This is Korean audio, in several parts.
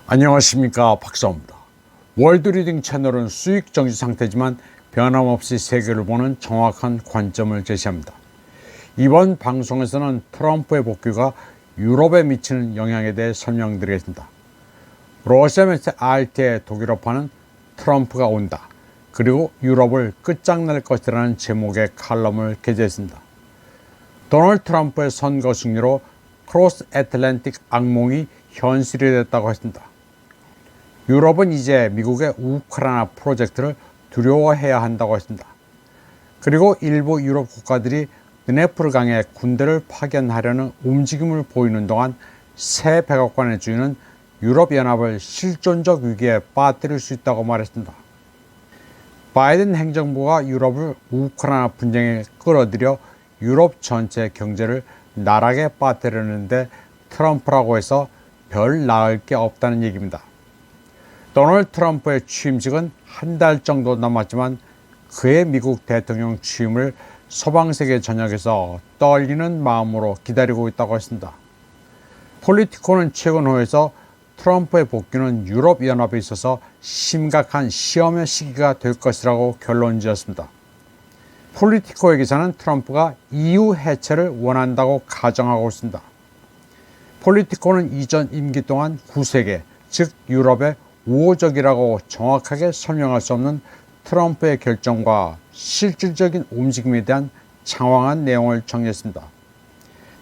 안녕하십니까, 박사입니다. 월드리딩 채널은 수익 정지 상태지만 변함없이 세계를 보는 정확한 관점을 제시합니다. 이번 방송에서는 트럼프의 복귀가 유럽에 미치는 영향에 대해 설명드리겠습니다. 러시아 매체 RT의 독일어판은 트럼프가 온다, 그리고 유럽을 끝장낼 것이라는 제목의 칼럼을 게재했습니다. 도널드 트럼프의 선거 승리로 크로스 애틀랜틱 악몽이 현실이 됐다고 했습니다. 유럽은 이제 미국의 우크라이나 프로젝트를 두려워해야 한다고 했습니다. 그리고 일부 유럽 국가들이 드네프르 강에 군대를 파견하려는 움직임을 보이는 동안 새 백악관의 주인은 유럽연합을 실존적 위기에 빠뜨릴 수 있다고 말했습니다. 바이든 행정부가 유럽을 우크라이나 분쟁에 끌어들여 유럽 전체 경제를 나락에 빠뜨리는데 트럼프라고 해서 별 나을 게 없다는 얘기입니다. 도널드 트럼프의 취임식은 한 달 정도 남았지만 그의 미국 대통령 취임을 서방세계 전역에서 떨리는 마음으로 기다리고 있다고 했습니다. 폴리티코는 최근 호에서 트럼프의 복귀는 유럽연합에 있어서 심각한 시험의 시기가 될 것이라고 결론지었습니다. 폴리티코의 기사는 트럼프가 EU 해체를 원한다고 가정하고 있습니다. 폴리티코는 이전 임기 동안 구세계, 즉 유럽의 우호적이라고 정확하게 설명할 수 없는 트럼프의 결정과 실질적인 움직임에 대한 장황한 내용을 정리했습니다.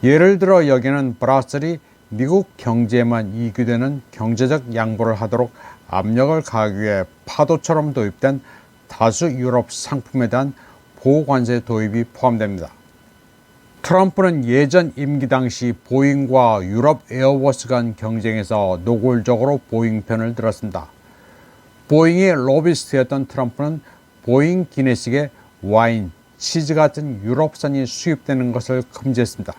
예를 들어 여기는 브라셀이 미국 경제에만 이익이 되는 경제적 양보를 하도록 압력을 가하기 위해 파도처럼 도입된 다수 유럽 상품에 대한 보호관세 도입이 포함됩니다. 트럼프는 예전 임기 당시 보잉과 유럽 에어버스 간 경쟁에서 노골적으로 보잉 편을 들었습니다. 보잉의 로비스트였던 트럼프는 보잉 기내식에 와인, 치즈 같은 유럽산이 수입되는 것을 금지했습니다.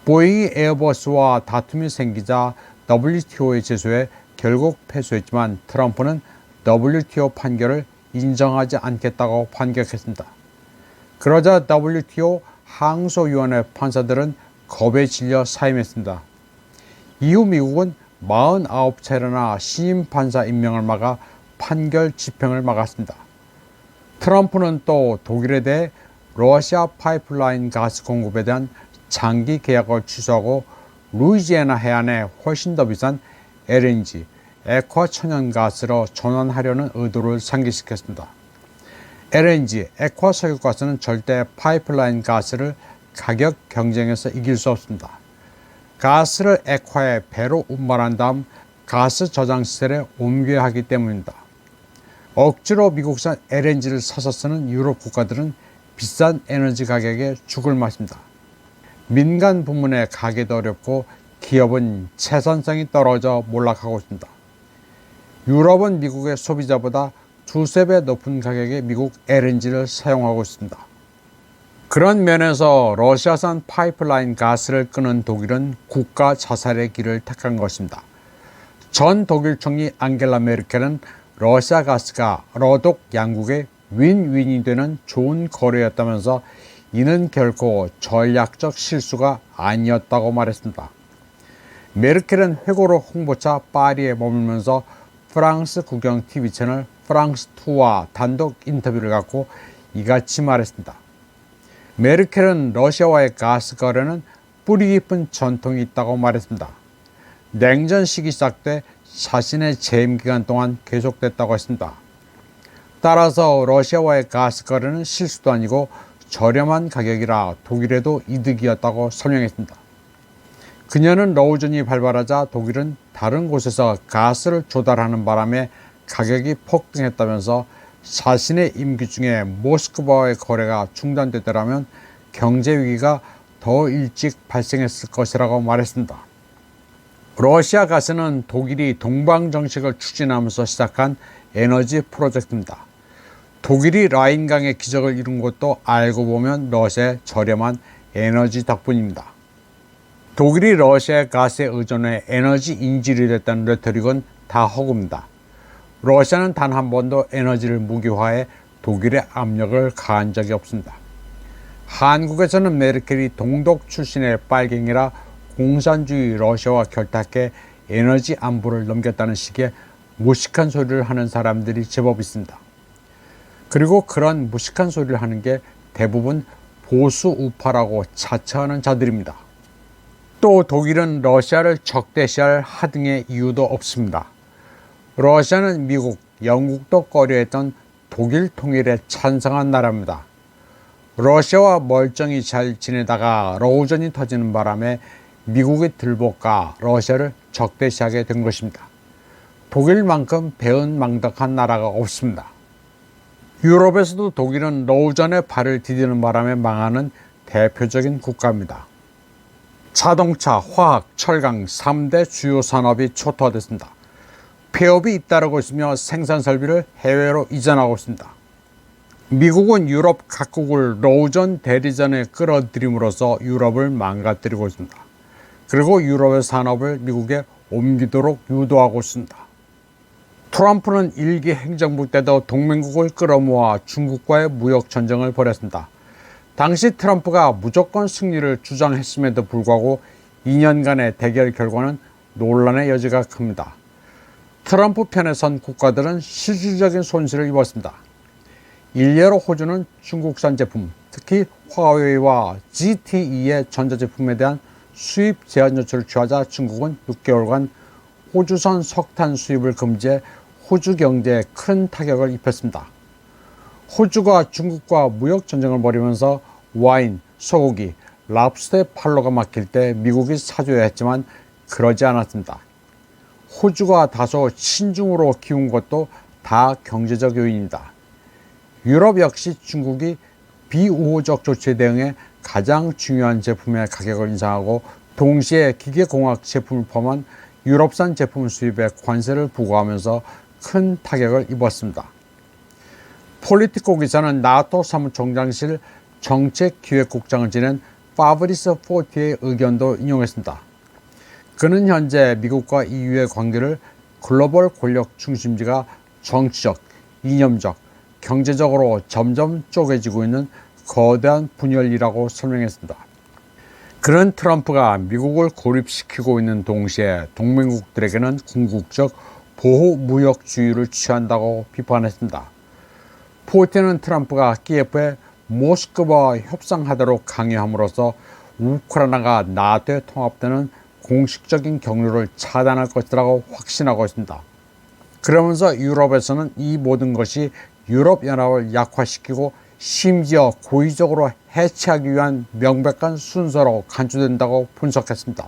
보잉이 에어버스와 다툼이 생기자 WTO에 제소해 결국 패소했지만 트럼프는 WTO 판결을 인정하지 않겠다고 반격했습니다. 그러자 WTO 항소위원회 판사들은 겁에 질려 사임했습니다. 이후 미국은 49차례나 신임 판사 임명을 막아 판결 집행을 막았습니다. 트럼프는 또 독일에 대해 러시아 파이프라인 가스 공급에 대한 장기 계약을 취소하고 루이지애나 해안에 훨씬 더 비싼 LNG, 액화 천연가스로 전환하려는 의도를 상기시켰습니다. LNG, 액화 석유가스는 절대 파이프라인 가스를 가격 경쟁에서 이길 수 없습니다. 가스를 액화에 배로 운반한 다음 가스 저장 시설에 옮겨야 하기 때문입니다. 억지로 미국산 LNG를 사서 쓰는 유럽 국가들은 비싼 에너지 가격에 죽을 맛입니다. 민간 부문에 가기도 어렵고 기업은 채산성이 떨어져 몰락하고 있습니다. 유럽은 미국의 소비자보다 두세 배 높은 가격에 미국 LNG를 사용하고 있습니다. 그런 면에서 러시아산 파이프라인 가스를 끄는 독일은 국가 자살의 길을 택한 것입니다. 전 독일 총리 앙겔라 메르켈은 러시아 가스가 러독 양국의 윈윈이 되는 좋은 거래였다면서 이는 결코 전략적 실수가 아니었다고 말했습니다. 메르켈은 회고록 홍보차 파리에 머물면서 프랑스 국영 TV 채널 프랑스2와 단독 인터뷰를 갖고 이같이 말했습니다. 메르켈은 러시아와의 가스 거래는 뿌리 깊은 전통이 있다고 말했습니다. 냉전 시기 시작돼 자신의 재임 기간 동안 계속됐다고 했습니다. 따라서 러시아와의 가스 거래는 실수도 아니고 저렴한 가격이라 독일에도 이득이었다고 설명했습니다. 그녀는 러우전이 발발하자 독일은 다른 곳에서 가스를 조달하는 바람에 가격이 폭등했다면서 자신의 임기 중에 모스크바와의 거래가 중단되더라면 경제 위기가 더 일찍 발생했을 것이라고 말했습니다. 러시아 가스는 독일이 동방 정책을 추진하면서 시작한 에너지 프로젝트입니다. 독일이 라인강의 기적을 이룬 것도 알고 보면 러시아의 저렴한 에너지 덕분입니다. 독일이 러시아의 가스에 의존해 에너지 인질이 됐다는 레토릭은 다 허구입니다. 러시아는 단 한 번도 에너지를 무기화해 독일의 압력을 가한 적이 없습니다. 한국에서는 메르켈이 동독 출신의 빨갱이라 공산주의 러시아와 결탁해 에너지 안보를 넘겼다는 식의 무식한 소리를 하는 사람들이 제법 있습니다. 그리고 그런 무식한 소리를 하는 게 대부분 보수 우파라고 자처하는 자들입니다. 또 독일은 러시아를 적대시할 하등의 이유도 없습니다. 러시아는 미국, 영국도 꺼려했던 독일 통일에 찬성한 나라입니다. 러시아와 멀쩡히 잘 지내다가 러우전이 터지는 바람에 미국이 들볶아 러시아를 적대시하게 된 것입니다. 독일만큼 배은망덕한 나라가 없습니다. 유럽에서도 독일은 러우전에 발을 디디는 바람에 망하는 대표적인 국가입니다. 자동차, 화학, 철강 3대 주요 산업이 초토화됐습니다. 폐업이 잇따르고 있으며 생산 설비를 해외로 이전하고 있습니다. 미국은 유럽 각국을 러우전 대리전에 끌어들임으로써 유럽을 망가뜨리고 있습니다. 그리고 유럽의 산업을 미국에 옮기도록 유도하고 있습니다. 트럼프는 1기 행정부 때도 동맹국을 끌어모아 중국과의 무역 전쟁을 벌였습니다. 당시 트럼프가 무조건 승리를 주장했음에도 불구하고 2년간의 대결 결과는 논란의 여지가 큽니다. 트럼프 편에 선 국가들은 실질적인 손실을 입었습니다. 일례로 호주는 중국산 제품, 특히 화웨이와 ZTE의 전자제품에 대한 수입 제한 조치를 취하자 중국은 6개월간 호주산 석탄 수입을 금지해 호주 경제에 큰 타격을 입혔습니다. 호주가 중국과 무역 전쟁을 벌이면서 와인, 소고기, 랍스터의 팔로가 막힐 때 미국이 사줘야 했지만 그러지 않았습니다. 호주가 다소 신중으로 키운 것도 다 경제적 요인입니다. 유럽 역시 중국이 비우호적 조치에 대응해 가장 중요한 제품의 가격을 인상하고 동시에 기계공학 제품을 포함한 유럽산 제품 수입에 관세를 부과하면서 큰 타격을 입었습니다. 폴리티코 기사는 나토 사무총장실 정책기획국장을 지낸 파브리스 포티의 의견도 인용했습니다. 그는 현재 미국과 EU의 관계를 글로벌 권력 중심지가 정치적, 이념적, 경제적으로 점점 쪼개지고 있는 거대한 분열이라고 설명했습니다. 그는 트럼프가 미국을 고립시키고 있는 동시에 동맹국들에게는 궁극적 보호무역주의를 취한다고 비판했습니다. 포티는 트럼프가 키예프에 모스크바와 협상하도록 강요함으로써 우크라이나가 나토에 통합되는 공식적인 경로를 차단할 것이라고 확신하고 있습니다. 그러면서 유럽에서는 이 모든 것이 유럽연합을 약화시키고 심지어 고의적으로 해체하기 위한 명백한 순서로 간주된다고 분석했습니다.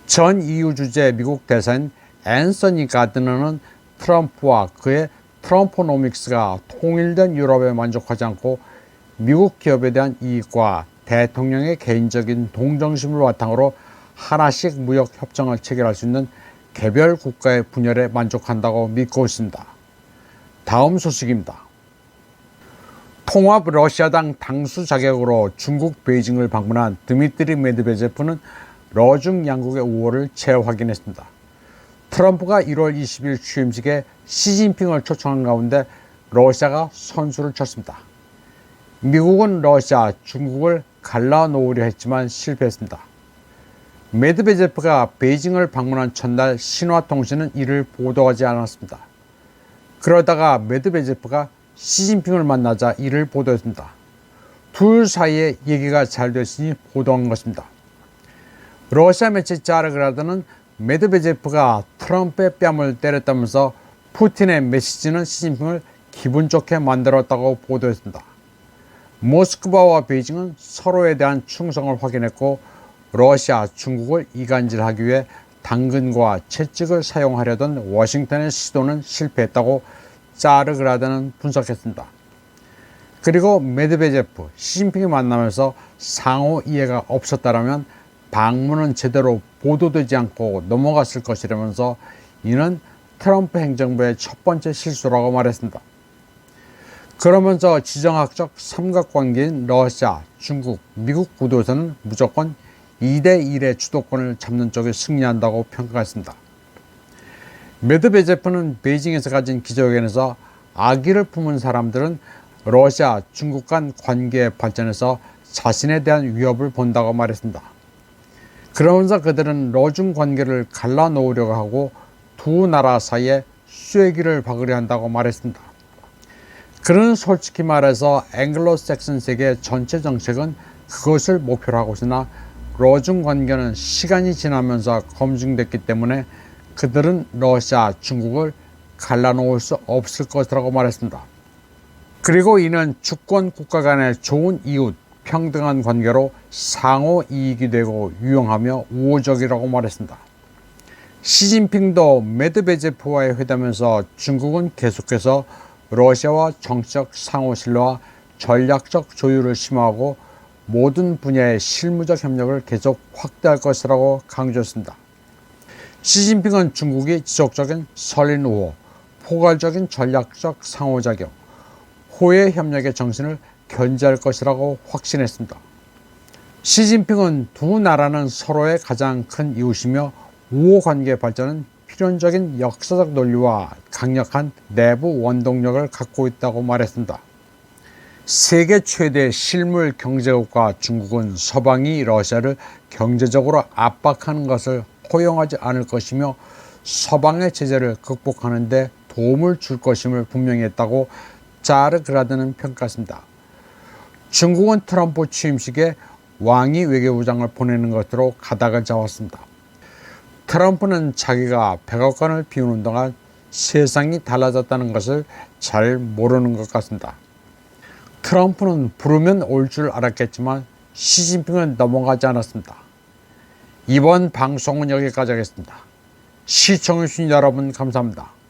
전 EU 주재 미국 대사인 앤서니 가드너는 트럼프와 그의 트럼포노믹스가 통일된 유럽에 만족하지 않고 미국 기업에 대한 이익과 대통령의 개인적인 동정심을 바탕으로 하나씩 무역 협정을 체결할 수 있는 개별 국가의 분열에 만족한다고 믿고 있습니다. 다음 소식입니다. 통합 러시아당 당수 자격으로 중국 베이징을 방문한 드미트리 메드베제프는 러중 양국의 우호를 재확인했습니다. 트럼프가 1월 20일 취임식에 시진핑을 초청한 가운데 러시아가 선수를 쳤습니다. 미국은 러시아, 중국을 갈라놓으려 했지만 실패했습니다. 메드베제프가 베이징을 방문한 첫날 신화통신은 이를 보도하지 않았습니다. 그러다가 메드베제프가 시진핑을 만나자 이를 보도했습니다. 둘 사이에 얘기가 잘 됐으니 보도한 것입니다. 러시아 매체 짜르그라드는 메드베제프가 트럼프의 뺨을 때렸다면서 푸틴의 메시지는 시진핑을 기분 좋게 만들었다고 보도했습니다. 모스크바와 베이징은 서로에 대한 충성을 확인했고 러시아, 중국을 이간질하기 위해 당근과 채찍을 사용하려던 워싱턴의 시도는 실패했다고 짜르그라드는 분석했습니다. 그리고 메드베제프, 시진핑이 만나면서 상호 이해가 없었다면 방문은 제대로 보도되지 않고 넘어갔을 것이라면서 이는 트럼프 행정부의 첫 번째 실수라고 말했습니다. 그러면서 지정학적 삼각관계인 러시아, 중국, 미국 구도에서는 무조건 2대1의 주도권을 잡는 쪽이 승리한다고 평가했습니다. 메드베제프는 베이징에서 가진 기자회견에서 악의를 품은 사람들은 러시아, 중국 간 관계의 발전에서 자신에 대한 위협을 본다고 말했습니다. 그러면서 그들은 러중 관계를 갈라놓으려고 하고 두 나라 사이에 쐐기를 박으려 한다고 말했습니다. 그는 솔직히 말해서 앵글로색슨 세계 전체 정책은 그것을 목표로 하고 있으나 러중 관계는 시간이 지나면서 검증됐기 때문에 그들은 러시아, 중국을 갈라놓을 수 없을 것이라고 말했습니다. 그리고 이는 주권 국가 간의 좋은 이웃, 평등한 관계로 상호 이익이 되고 유용하며 우호적이라고 말했습니다. 시진핑도 메드베제프와의 회담에서 중국은 계속해서 러시아와 정치적 상호 신뢰와 전략적 조율을 심화하고 모든 분야의 실무적 협력을 계속 확대할 것이라고 강조했습니다. 시진핑은 중국이 지속적인 설린 우호, 포괄적인 전략적 상호작용, 호혜 협력의 정신을 견지할 것이라고 확신했습니다. 시진핑은 두 나라는 서로의 가장 큰 이웃이며 우호 관계 발전은 필연적인 역사적 논리와 강력한 내부 원동력을 갖고 있다고 말했습니다. 세계 최대 실물 경제국가 중국은 서방이 러시아를 경제적으로 압박하는 것을 허용하지 않을 것이며 서방의 제재를 극복하는 데 도움을 줄 것임을 분명히 했다고 자르그라드는 평가했습니다. 중국은 트럼프 취임식에 왕이 외교부장을 보내는 것으로 가닥을 잡았습니다. 트럼프는 자기가 백악관을 비우는 동안 세상이 달라졌다는 것을 잘 모르는 것 같습니다. 트럼프는 부르면 올 줄 알았겠지만 시진핑은 넘어가지 않았습니다. 이번 방송은 여기까지 하겠습니다. 시청해주신 여러분 감사합니다.